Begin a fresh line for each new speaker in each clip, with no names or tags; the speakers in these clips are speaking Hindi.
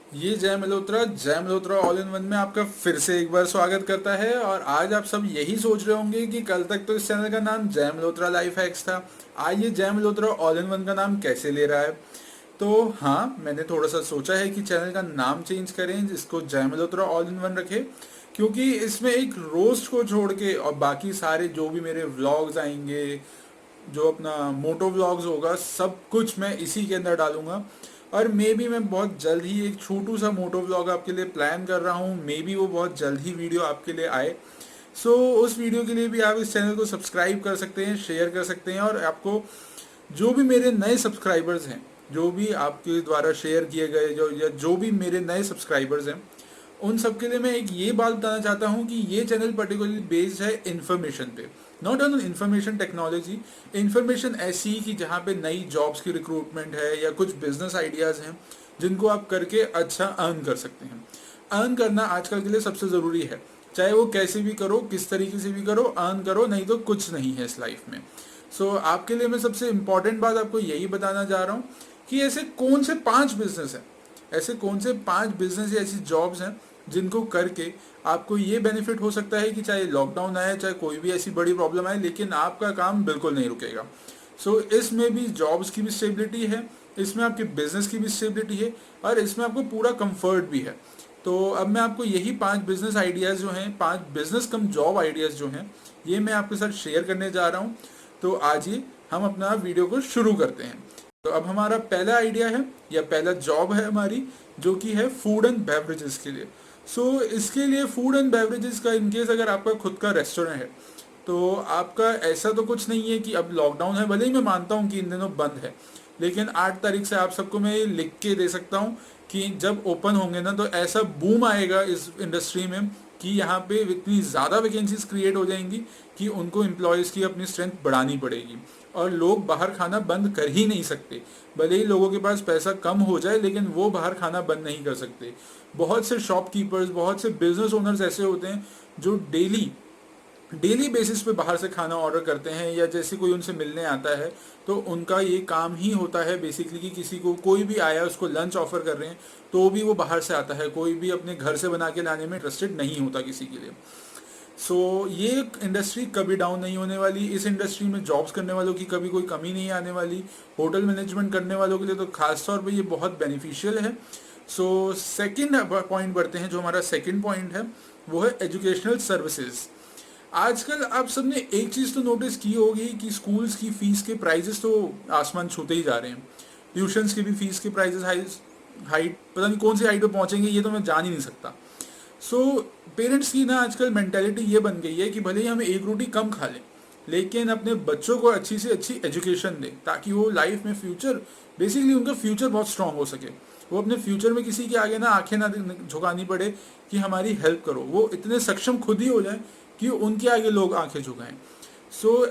ये जय मल्होत्रा ऑल इन वन में आपका फिर से एक बार स्वागत करता है। और आज आप सब यही सोच रहे होंगे कि कल तक तो इस चैनल का नाम जय मल्होत्रा लाइफ हैक्स था, आज ये जय मल्होत्रा ऑल इन वन का नाम कैसे ले रहा है। तो हाँ, मैंने थोड़ा सा सोचा है कि चैनल का नाम चेंज करें, जिसको जय मल्होत्रा ऑल इन वन रखे, क्योंकि इसमें एक रोस्ट को छोड़ के और बाकी सारे जो भी मेरे व्लॉग्स आएंगे, जो अपना मोटो व्लॉग्स होगा, सब कुछ मैं इसी के अंदर डालूंगा। और मे बी मैं बहुत जल्द ही एक छोटू सा मोटो व्लॉग आपके लिए प्लान कर रहा हूँ, मे बी वो बहुत जल्द ही वीडियो आपके लिए आए। उस वीडियो के लिए भी आप इस चैनल को सब्सक्राइब कर सकते हैं, शेयर कर सकते हैं। और आपको जो भी मेरे नए सब्सक्राइबर्स हैं, जो भी आपके द्वारा शेयर किए गए जो भी मेरे नए सब्सक्राइबर्स हैं, उन सब के लिए मैं एक ये बात बताना चाहता हूँ कि ये चैनल पर्टिकुलरली बेस्ड है इन्फॉर्मेशन पे, not on information technology. Information ऐसी कि जहाँ पे नई जॉब्स की रिक्रूटमेंट है या कुछ बिजनेस आइडियाज़ हैं जिनको आप करके अच्छा अर्न कर सकते हैं। अर्न करना आजकल के लिए सबसे ज़रूरी है, चाहे वो कैसे भी करो, किस तरीके से भी करो, अर्न करो, नहीं तो कुछ नहीं है इस लाइफ में। आपके लिए मैं सबसे इम्पॉर्टेंट बात आपको यही बताना चाह रहा हूँ कि ऐसे कौन से 5 बिजनेस हैं, ऐसे कौन से 5 बिजनेस या ऐसी जॉब्स हैं जिनको करके आपको ये बेनिफिट हो सकता है कि चाहे लॉकडाउन आए, चाहे कोई भी ऐसी बड़ी प्रॉब्लम आए, लेकिन आपका काम बिल्कुल नहीं रुकेगा। इसमें भी जॉब्स की भी स्टेबिलिटी है, इसमें आपके बिजनेस की भी स्टेबिलिटी है, और इसमें आपको पूरा कंफर्ट भी है। तो अब मैं आपको यही 5 बिजनेस आइडियाज़ जो हैं, 5 बिजनेस कम जॉब आइडियाज़ जो हैं, ये मैं आपके साथ शेयर करने जा रहा हूँ। तो आज ही हम अपना वीडियो को शुरू करते हैं। तो अब हमारा पहला आइडिया है या पहला जॉब है हमारी, जो कि है फूड एंड बेवरेजेस के लिए। इसके लिए फूड एंड बेवरेजेस का, इनकेस अगर आपका खुद का रेस्टोरेंट है, तो आपका ऐसा तो कुछ नहीं है कि अब लॉकडाउन है, भले ही मैं मानता हूँ कि इन दिनों बंद है, लेकिन 8 तारीख से आप सबको मैं ये लिख के दे सकता हूँ कि जब ओपन होंगे ना, तो ऐसा बूम आएगा इस इंडस्ट्री में कि यहाँ पे इतनी ज़्यादा वैकेंसीज क्रिएट हो जाएंगी कि उनको एम्प्लॉयज़ की अपनी स्ट्रेंथ बढ़ानी पड़ेगी, और लोग बाहर खाना बंद कर ही नहीं सकते। भले ही लोगों के पास पैसा कम हो जाए, लेकिन वो बाहर खाना बंद नहीं कर सकते। बहुत से शॉपकीपर्स, बहुत से बिजनेस ओनर्स ऐसे होते हैं जो डेली डेली बेसिस पे बाहर से खाना ऑर्डर करते हैं, या जैसे कोई उनसे मिलने आता है तो उनका ये काम ही होता है बेसिकली कि किसी को, कोई भी आया उसको लंच ऑफर कर रहे हैं तो भी वो बाहर से आता है, कोई भी अपने घर से बना के लाने में इंटरेस्टेड नहीं होता किसी के लिए। ये इंडस्ट्री कभी डाउन नहीं होने वाली, इस इंडस्ट्री में जॉब्स करने वालों की कभी कोई कमी नहीं आने वाली। होटल मैनेजमेंट करने वालों के लिए तो खास तौर पे ये बहुत बेनिफिशियल है। सेकंड पॉइंट बढ़ते हैं। जो हमारा सेकंड पॉइंट है वो है एजुकेशनल सर्विसेज। आजकल आप सबने एक चीज़ तो नोटिस की होगी कि स्कूल्स की फीस के प्राइजेस तो आसमान छूते ही जा रहे हैं। ट्यूशन्स के भी फीस के प्राइजेस हाइट पता नहीं कौन सी हाइट पे पहुंचेंगे, ये तो मैं जान ही नहीं सकता। पेरेंट्स की ना आजकल मेंटेलिटी ये बन गई है कि भले ही हम एक रोटी कम खा लें, लेकिन अपने बच्चों को अच्छी से अच्छी एजुकेशन दें, ताकि वो लाइफ में फ्यूचर, बेसिकली उनका फ्यूचर बहुत स्ट्रांग हो सके। वो अपने फ्यूचर में किसी के आगे ना आंखें ना झुकानी पड़े कि हमारी हेल्प करो, वो इतने सक्षम खुद ही हो जाए कि उनके आगे लोग आंखें झुकाएं।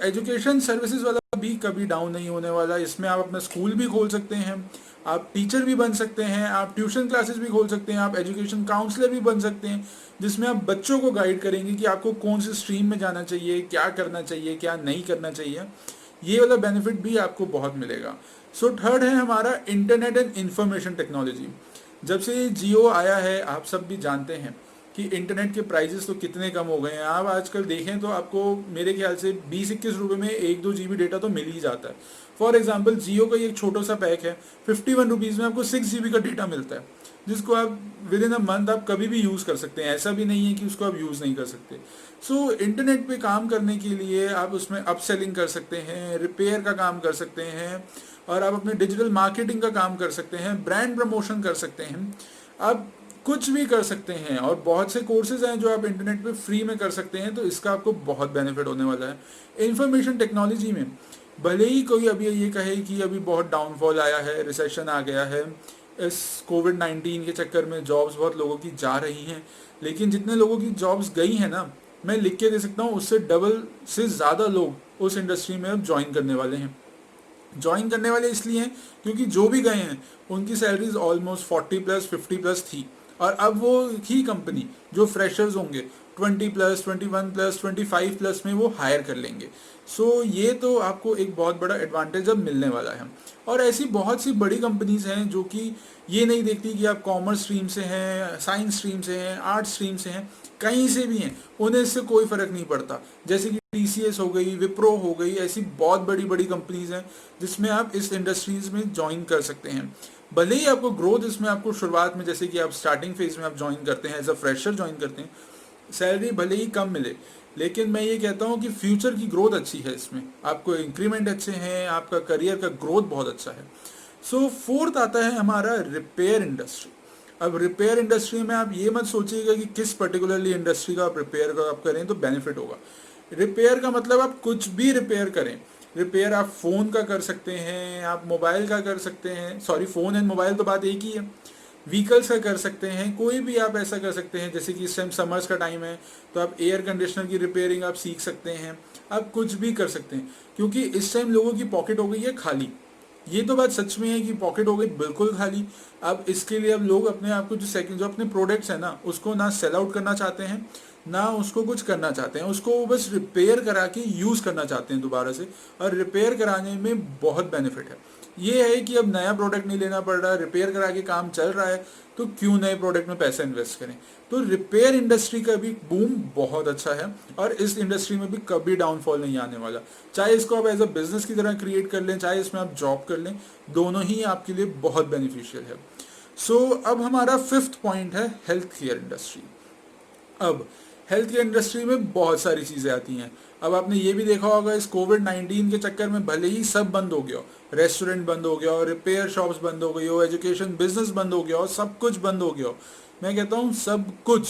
एजुकेशन सर्विसेज वाला भी कभी डाउन नहीं होने वाला। इसमें आप अपना स्कूल भी खोल सकते हैं, आप टीचर भी बन सकते हैं, आप ट्यूशन क्लासेस भी खोल सकते हैं, आप एजुकेशन काउंसलर भी बन सकते हैं, जिसमें आप बच्चों को गाइड करेंगे कि आपको कौन सी स्ट्रीम में जाना चाहिए, क्या करना चाहिए, क्या नहीं करना चाहिए। ये वाला बेनिफिट भी आपको बहुत मिलेगा। थर्ड है हमारा इंटरनेट एंड इंफॉर्मेशन टेक्नोलॉजी। जब से जियो आया है, आप सब भी जानते हैं कि इंटरनेट के प्राइजेस तो कितने कम हो गए हैं। आप आजकल देखें तो आपको मेरे ख्याल से 20-21 रुपये में 1-2 GB डेटा तो मिल ही जाता है। फॉर एग्जांपल जियो का एक छोटा सा पैक है, 51 रुपीज़ में आपको 6 GB का डेटा मिलता है, जिसको आप विद इन अ मंथ आप कभी भी यूज़ कर सकते हैं। ऐसा भी नहीं है कि उसको आप यूज़ नहीं कर सकते। इंटरनेट पे काम करने के लिए आप उसमें अपसेलिंग कर सकते हैं, रिपेयर का काम कर सकते हैं, और आप अपने डिजिटल मार्केटिंग का काम कर सकते हैं, ब्रांड प्रमोशन कर सकते हैं, आप कुछ भी कर सकते हैं। और बहुत से कोर्सेज हैं जो आप इंटरनेट पे फ्री में कर सकते हैं, तो इसका आपको बहुत बेनिफिट होने वाला है। इंफॉर्मेशन टेक्नोलॉजी में भले ही कोई अभी ये कहे कि अभी बहुत डाउनफॉल आया है, रिसेशन आ गया है, इस कोविड-19 के चक्कर में जॉब्स बहुत लोगों की जा रही हैं, लेकिन जितने लोगों की जॉब्स गई हैं ना, मैं लिख के दे सकता हूँ उससे डबल से ज़्यादा लोग उस इंडस्ट्री में अब ज्वाइन करने वाले हैं। ज्वाइन करने वाले इसलिए हैं क्योंकि जो भी गए हैं उनकी सैलरीज ऑलमोस्ट 40+, 50+ थी, और अब वो ही कंपनी जो फ्रेशर्स होंगे 20+, 21+, 25+ में वो हायर कर लेंगे। सो ये तो आपको एक बहुत बड़ा एडवांटेज अब मिलने वाला है। और ऐसी बहुत सी बड़ी कंपनीज हैं जो कि ये नहीं देखती कि आप कॉमर्स स्ट्रीम से हैं, साइंस स्ट्रीम से हैं, आर्ट्स स्ट्रीम से हैं, कहीं से भी हैं, उन्हें इससे कोई फर्क नहीं पड़ता। जैसे कि TCS हो गई, विप्रो हो गई, ऐसी बहुत बड़ी बड़ी कंपनीज हैं जिसमें आप इस इंडस्ट्रीज में ज्वाइन कर सकते हैं। भले ही आपको ग्रोथ इसमें आपको शुरुआत में, जैसे कि आप स्टार्टिंग फेज में आप ज्वाइन करते हैं, एज अ फ्रेशर ज्वाइन करते हैं, सैलरी भले ही कम मिले, लेकिन मैं ये कहता हूँ कि फ्यूचर की ग्रोथ अच्छी है इसमें, आपको इंक्रीमेंट अच्छे हैं, आपका करियर का ग्रोथ बहुत अच्छा है। सो फोर्थ आता है हमारा रिपेयर इंडस्ट्री। अब रिपेयर इंडस्ट्री में आप ये मत सोचिएगा कि किस पर्टिकुलरली इंडस्ट्री का आप रिपेयर का आप करें तो बेनिफिट होगा। रिपेयर का मतलब आप कुछ भी रिपेयर करें। रिपेयर आप फ़ोन का कर सकते हैं, आप मोबाइल का कर सकते हैं, सॉरी फ़ोन एंड मोबाइल तो बात एक ही है। व्हीकल्स का कर सकते हैं, कोई भी आप ऐसा कर सकते हैं। जैसे कि इस टाइम समर्स का टाइम है तो आप एयर कंडीशनर की रिपेयरिंग आप सीख सकते हैं, आप कुछ भी कर सकते हैं, क्योंकि इस टाइम लोगों की पॉकेट हो गई है खाली। ये तो बात सच में है कि पॉकेट हो गई बिल्कुल खाली। अब इसके लिए अब लोग अपने आप को जो अपने प्रोडक्ट्स है ना, उसको ना सेल आउट करना चाहते हैं, ना उसको कुछ करना चाहते हैं, उसको वो बस रिपेयर करा के यूज़ करना चाहते हैं दोबारा से। और रिपेयर कराने में बहुत बेनिफिट है। ये है कि अब नया प्रोडक्ट नहीं लेना पड़ रहा, रिपेयर करा के काम चल रहा है, तो क्यों नए प्रोडक्ट में पैसा इन्वेस्ट करें। तो रिपेयर इंडस्ट्री का भी बूम बहुत अच्छा है और इस इंडस्ट्री में भी कभी डाउनफॉल नहीं आने वाला। चाहे इसको आप एज अ बिजनेस की तरह क्रिएट कर लें, चाहे इसमें आप जॉब कर लें, दोनों ही आपके लिए बहुत बेनिफिशियल है। सो अब हमारा फिफ्थ पॉइंट है हेल्थ केयर इंडस्ट्री। अब हेल्थ केयर इंडस्ट्री में बहुत सारी चीज़ें आती हैं। अब आपने ये भी देखा होगा, इस कोविड-19 के चक्कर में भले ही सब बंद हो गया हो, रेस्टोरेंट बंद हो गया हो, रिपेयर शॉप्स बंद हो गई हो, एजुकेशन बिजनेस बंद हो गया हो, सब कुछ बंद हो गया हो, मैं कहता हूँ सब कुछ,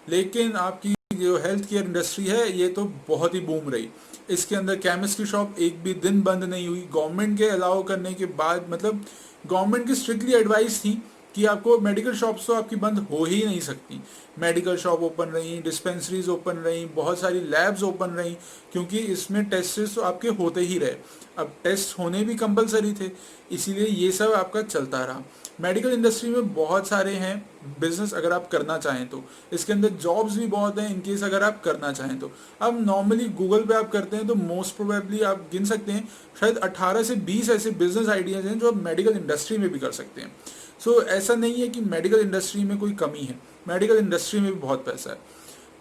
लेकिन आपकी जो हेल्थ केयर इंडस्ट्री है ये तो बहुत ही बूम रही। इसके अंदर केमिस्ट की शॉप एक भी दिन बंद नहीं हुई। गवर्नमेंट के अलाउ करने के बाद, मतलब गवर्नमेंट की स्ट्रिक्टली एडवाइस थी कि आपको मेडिकल शॉप्स तो आपकी बंद हो ही नहीं सकती। मेडिकल शॉप ओपन रही, डिस्पेंसरीज ओपन रही, बहुत सारी लैब्स ओपन रही, क्योंकि इसमें टेस्ट तो आपके होते ही रहे। अब टेस्ट होने भी कंपलसरी थे, इसीलिए ये सब आपका चलता रहा। मेडिकल इंडस्ट्री में बहुत सारे हैं बिजनेस अगर आप करना चाहें तो। इसके अंदर जॉब्स भी बहुत हैं इनकेस अगर आप करना चाहें तो। अब नॉर्मली गूगल पे आप करते हैं तो मोस्ट प्रोबेबली आप गिन सकते हैं शायद 18 से 20 ऐसे बिजनेस आइडियाज हैं जो आप मेडिकल इंडस्ट्री में भी कर सकते हैं। सो ऐसा नहीं है कि मेडिकल इंडस्ट्री में कोई कमी है, मेडिकल इंडस्ट्री में भी बहुत पैसा है।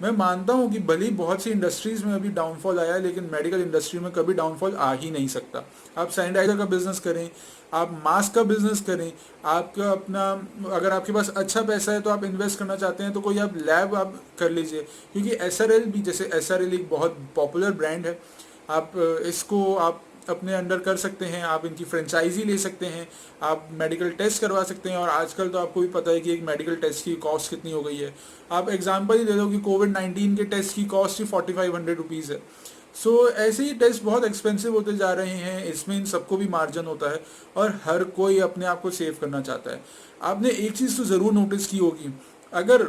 मैं मानता हूँ कि भले ही बहुत सी इंडस्ट्रीज में अभी डाउनफॉल आया है, लेकिन मेडिकल इंडस्ट्री में कभी डाउनफॉल आ ही नहीं सकता। आप सैनिटाइजर का बिजनेस करें, आप मास्क का बिजनेस करें, आपका अपना, अगर आपके पास अच्छा पैसा है तो आप इन्वेस्ट करना चाहते हैं तो कोई आप लैब आप कर लीजिए, क्योंकि SRL भी, जैसे SRL एक बहुत पॉपुलर ब्रांड है, आप इसको आप अपने अंडर कर सकते हैं, आप इनकी फ्रेंचाइजी ले सकते हैं, आप मेडिकल टेस्ट करवा सकते हैं। और आजकल तो आपको भी पता है कि एक मेडिकल टेस्ट की कॉस्ट कितनी हो गई है। आप एग्जांपल ही ले लो कि कोविड-19 के टेस्ट की कॉस्ट ही 4500 रुपीज़ है। सो ऐसे ही टेस्ट बहुत एक्सपेंसिव होते जा रहे हैं, इसमें इन सबको भी मार्जिन होता है और हर कोई अपने आप को सेव करना चाहता है। आपने एक चीज़ तो ज़रूर नोटिस की होगी, अगर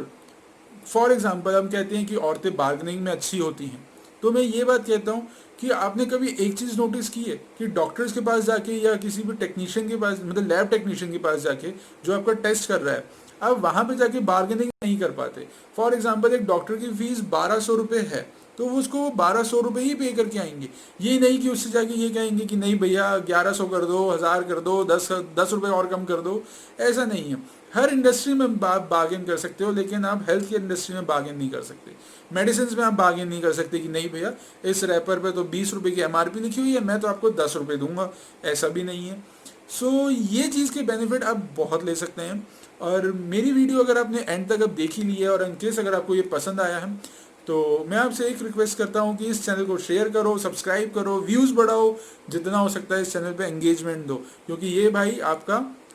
फॉर एग्जांपल हम कहते हैं कि औरतें बार्गेनिंग में अच्छी होती हैं, तो मैं ये बात कहता हूँ कि आपने कभी एक चीज़ नोटिस की है कि डॉक्टर्स के पास जाके या किसी भी टेक्नीशियन के पास, मतलब लैब टेक्नीशियन के पास जाके जो आपका टेस्ट कर रहा है, आप वहाँ पे जाके बार्गेनिंग नहीं कर पाते। फॉर एग्जांपल एक डॉक्टर की फीस 1200 रुपये है, तो वो उसको 1200 रुपये ही पे करके आएंगे। ये नहीं कि उससे जाके ये कहेंगे कि नहीं भैया 1100 कर दो, 1000 कर दो, 10 रुपये और कम कर दो। ऐसा नहीं है। हर इंडस्ट्री में बार्गेन कर सकते हो, लेकिन आप हेल्थ केयर इंडस्ट्री में बार्गेन नहीं कर सकते। मेडिसिन में आप बार्गेन नहीं कर सकते कि नहीं भैया इस रैपर पे तो 20 रुपये की MRP लिखी हुई है, मैं तो आपको 10 रुपये दूंगा, ऐसा भी नहीं है। सो ये चीज़ के बेनिफिट आप बहुत ले सकते हैं। और मेरी वीडियो अगर आपने एंड तक अब देखी ली है और इनकेस अगर आपको ये पसंद आया है, तो मैं आपसे एक रिक्वेस्ट करता हूँ कि इस चैनल को शेयर करो, सब्सक्राइब करो, व्यूज़ बढ़ाओ, जितना हो सकता है इस चैनल पे एंगेजमेंट दो, क्योंकि ये भाई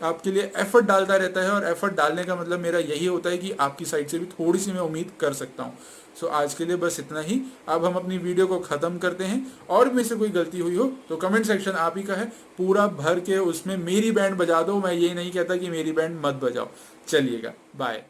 आपके लिए एफर्ट डालता रहता है। और एफर्ट डालने का मतलब मेरा यही होता है कि आपकी साइड से भी थोड़ी सी मैं उम्मीद कर सकता हूँ। सो आज के लिए बस इतना ही। अब हम अपनी वीडियो को ख़त्म करते हैं। और में से कोई गलती हुई हो तो कमेंट सेक्शन आप ही का है, पूरा भर के उसमें मेरी बैंड बजा दो। मैं ये नहीं कहता कि मेरी बैंड मत बजाओ। चलिएगा, बाय।